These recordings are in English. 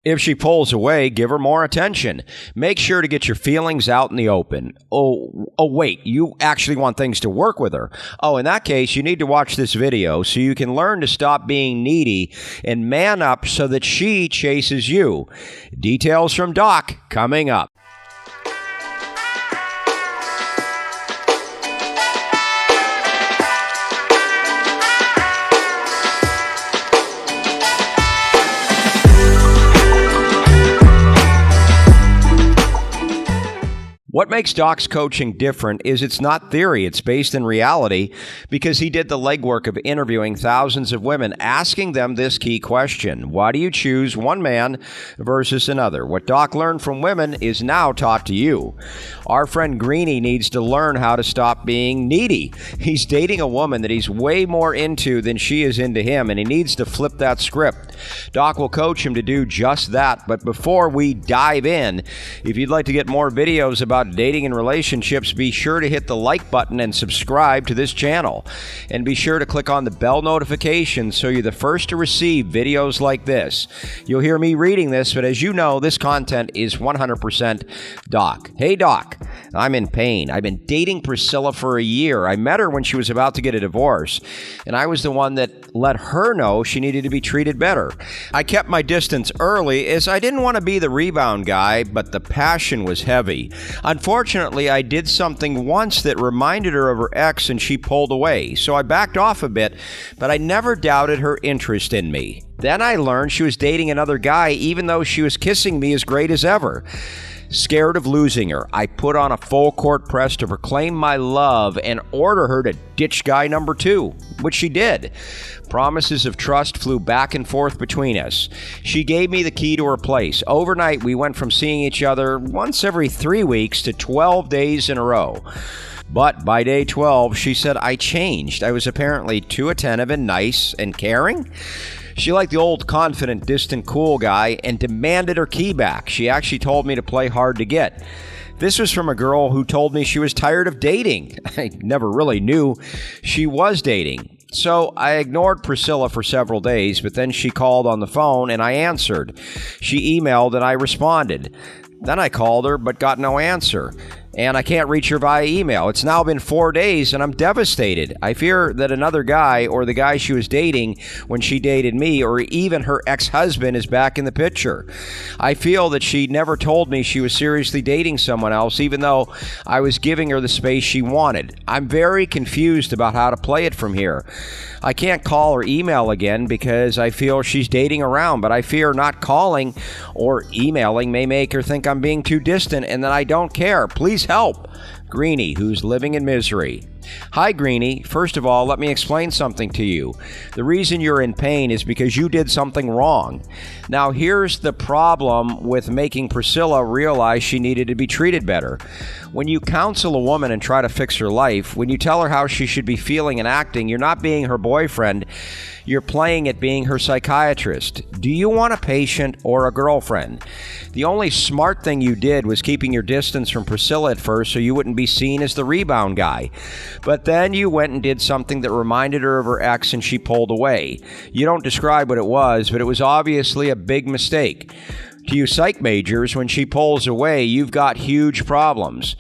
If she pulls away, give her more attention. Make sure to get your feelings out in the open. Wait, you actually want things to work with her. In that case, you need to watch this video so you can learn to stop being needy and man up so that she chases you. Details from Doc coming up. What makes Doc's coaching different is it's not theory, it's based in reality because he did the legwork of interviewing thousands of women, asking them this key question: why do you choose one man versus another? What Doc learned from women is now taught to you. Our friend Greenie needs to learn how to stop being needy. He's dating a woman that he's way more into than she is into him, and he needs to flip that script. Doc will coach him to do just that, but before we dive in, if you'd like to get more videos about dating and relationships, be sure to hit the like button and subscribe to this channel. And be sure to click on the bell notification so you're the first to receive videos like this. You'll hear me reading this, but as you know, this content is 100% Doc. Hey Doc, I'm in pain. I've been dating Priscilla for a year. I met her when she was about to get a divorce, and I was the one that let her know she needed to be treated better. I kept my distance early as I didn't want to be the rebound guy, but the passion was heavy. Unfortunately, I did something once that reminded her of her ex and she pulled away, so I backed off a bit, but I never doubted her interest in me. Then I learned she was dating another guy even though she was kissing me as great as ever. Scared of losing her, I put on a full court press to proclaim my love and order her to ditch guy number 2, which she did. Promises of trust flew back and forth between us. She gave me the key to her place. Overnight, we went from seeing each other once every 3 weeks to 12 days in a row. But by day 12, she said I changed. I was apparently too attentive and nice and caring. She liked the old, confident, distant, cool guy and demanded her key back. She actually told me to play hard to get. This was from a girl who told me she was tired of dating. I never really knew she was dating. So I ignored Priscilla for several days, but then she called on the phone and I answered. She emailed and I responded. Then I called her but got no answer. And I can't reach her via email. It's now been 4 days and I'm devastated. I fear that another guy or the guy she was dating when she dated me or even her ex-husband is back in the picture. I feel that she never told me she was seriously dating someone else even though I was giving her the space she wanted. I'm very confused about how to play it from here. I can't call or email again because I feel she's dating around, but I fear not calling or emailing may make her think I'm being too distant and that I don't care. Please help. Greenie, who's living in misery. Hi, Greenie. First of all, let me explain something to you. The reason you're in pain is because you did something wrong. Now, here's the problem with making Priscilla realize she needed to be treated better. When you counsel a woman and try to fix her life, when you tell her how she should be feeling and acting, you're not being her boyfriend. You're playing at being her psychiatrist. Do you want a patient or a girlfriend? The only smart thing you did was keeping your distance from Priscilla at first so you wouldn't be seen as the rebound guy. But then you went and did something that reminded her of her ex and she pulled away. You don't describe what it was, but it was obviously a big mistake. To you psych majors, when she pulls away, you've got huge problems.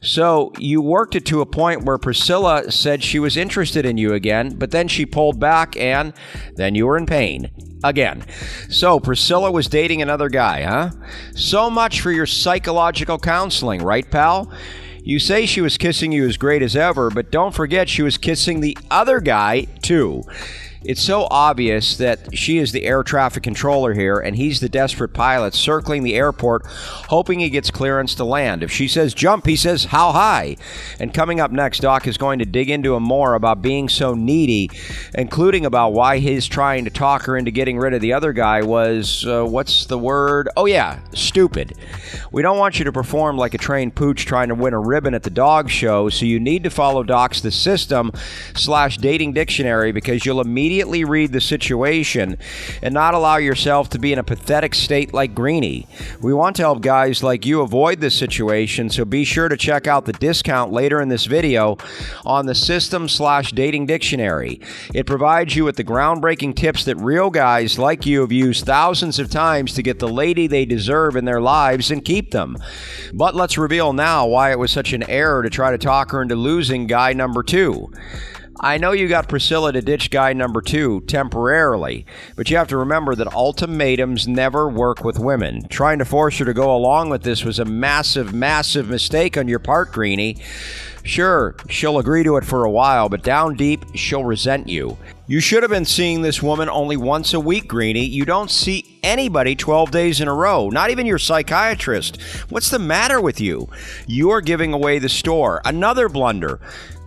So you worked it to a point where Priscilla said she was interested in you again, but then she pulled back and then you were in pain. Again. So Priscilla was dating another guy, huh? So much for your psychological counseling, right, pal? You say she was kissing you as great as ever, but don't forget she was kissing the other guy, too. It's so obvious that she is the air traffic controller here, and he's the desperate pilot circling the airport, hoping he gets clearance to land. If she says jump, he says how high. And coming up next, Doc is going to dig into him more about being so needy, including about why his trying to talk her into getting rid of the other guy was, what's the word? Oh yeah, stupid. We don't want you to perform like a trained pooch trying to win a ribbon at the dog show, so you need to follow Doc's The System /dating dictionary because you'll immediately immediately read the situation and not allow yourself to be in a pathetic state like Greenie. We want to help guys like you avoid this situation, so be sure to check out the discount later in this video on the System/Dating Dictionary. It provides you with the groundbreaking tips that real guys like you have used thousands of times to get the lady they deserve in their lives and keep them. But let's reveal now why it was such an error to try to talk her into losing guy number 2. I know you got Priscilla to ditch guy number 2 temporarily, but you have to remember that ultimatums never work with women. Trying to force her to go along with this was a massive, massive mistake on your part, Greenie. Sure, she'll agree to it for a while, but down deep, she'll resent you. You should have been seeing this woman only once a week, Greenie. You don't see anybody 12 days in a row, not even your psychiatrist. What's the matter with you? You're giving away the store. Another blunder.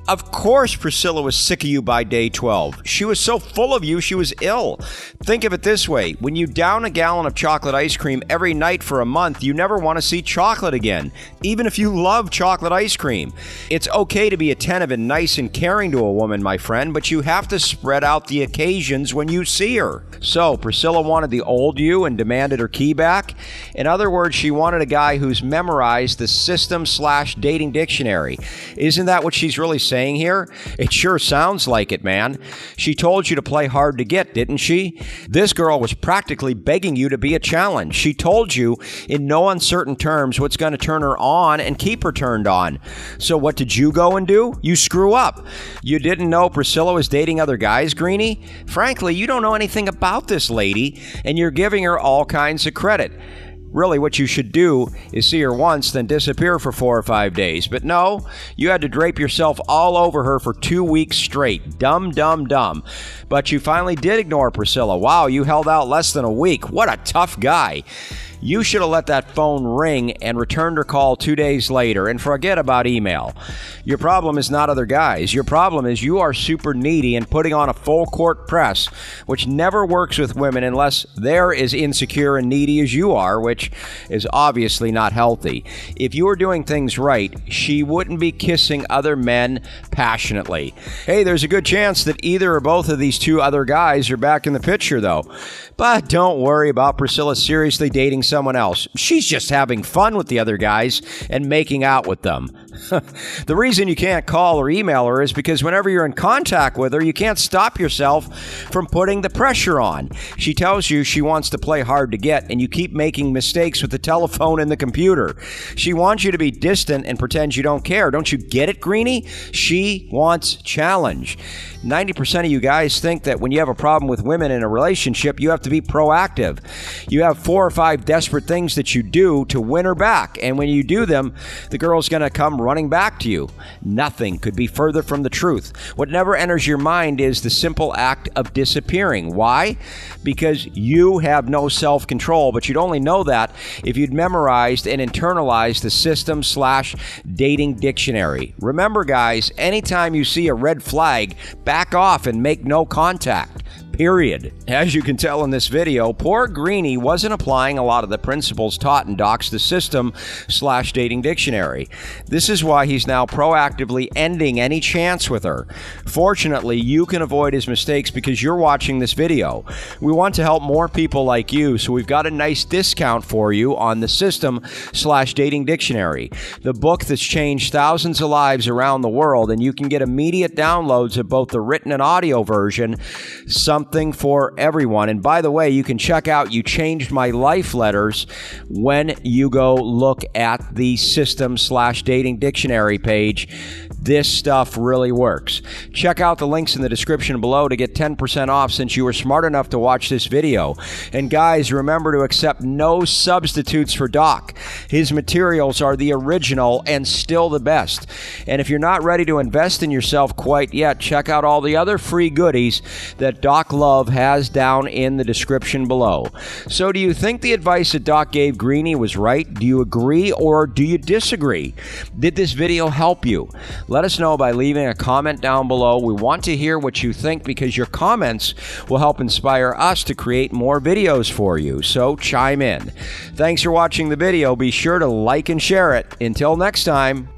Of course Priscilla was sick of you by day 12. She was so full of you, she was ill. Think of it this way. When you down a gallon of chocolate ice cream every night for a month, you never want to see chocolate again, even if you love chocolate ice cream. It's okay to be attentive and nice and caring to a woman, my friend, but you have to spread out the occasions when you see her. So, Priscilla wanted the old you and demanded her key back. In other words, she wanted a guy who's memorized the System/Dating Dictionary. Isn't that what she's really saying here? It sure sounds like it, man. She told you to play hard to get, didn't she? This girl was practically begging you to be a challenge. She told you in no uncertain terms what's going to turn her on and keep her turned on. So what did you go and do? You screw up. You didn't know Priscilla was dating other guys, Greenie? Frankly, you don't know anything about this lady, and you're giving her all kinds of credit. Really, what you should do is see her once, then disappear for 4 or 5 days. But no, you had to drape yourself all over her for 2 weeks straight. Dumb, dumb, dumb. But you finally did ignore Priscilla. Wow, you held out less than a week. What a tough guy. You should have let that phone ring and returned her call 2 days later, and forget about email. Your problem is not other guys. Your problem is you are super needy and putting on a full court press, which never works with women unless they're as insecure and needy as you are, which is obviously not healthy. If you were doing things right, she wouldn't be kissing other men passionately. Hey, there's a good chance that either or both of these 2 other guys are back in the picture, though. But don't worry about Priscilla seriously dating someone else. She's just having fun with the other guys and making out with them. The reason you can't call or email her is because whenever you're in contact with her, you can't stop yourself from putting the pressure on. She tells you she wants to play hard to get, and you keep making mistakes with the telephone and the computer. She wants you to be distant and pretend you don't care. Don't you get it, Greenie? She wants challenge. 90% of you guys think that when you have a problem with women in a relationship, you have to be proactive. You have 4 or 5 desperate things that you do to win her back, and when you do them, the girl's going to come running back to you. Nothing could be further from the truth. What never enters your mind is the simple act of disappearing. Why? Because you have no self-control, but you'd only know that if you'd memorized and internalized the System/Dating Dictionary. Remember, guys, anytime you see a red flag, back off and make no contact. Period. As you can tell in this video, poor Greenie wasn't applying a lot of the principles taught in Doc's The System/Dating Dictionary. This is why he's now proactively ending any chance with her. Fortunately, you can avoid his mistakes because you're watching this video. We want to help more people like you, so we've got a nice discount for you on the System/Dating Dictionary, the book that's changed thousands of lives around the world, and you can get immediate downloads of both the written and audio version. Something for everyone. And by the way, you can check out You Changed My Life letters when you go look at the System/Dating Dictionary page. This stuff really works. Check out the links in the description below to get 10% off since you were smart enough to watch this video. And guys, remember to accept no substitutes for Doc. His materials are the original and still the best. And if you're not ready to invest in yourself quite yet, check out all the other free goodies that Doc Love has down in the description below. So do you think the advice that Doc gave Greenie was right? Do you agree or do you disagree? Did this video help you? Let us know by leaving a comment down below. We want to hear what you think because your comments will help inspire us to create more videos for you. So chime in. Thanks for watching the video. Be sure to like and share it. Until next time.